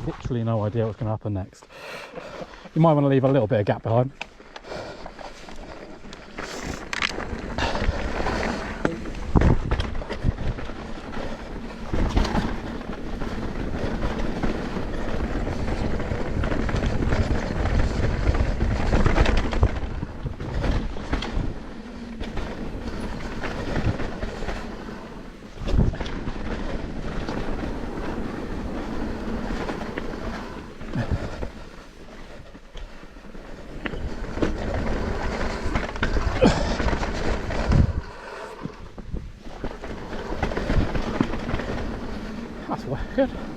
literally no idea what's going to happen next. You might want to leave a little bit of gap behind. That's good.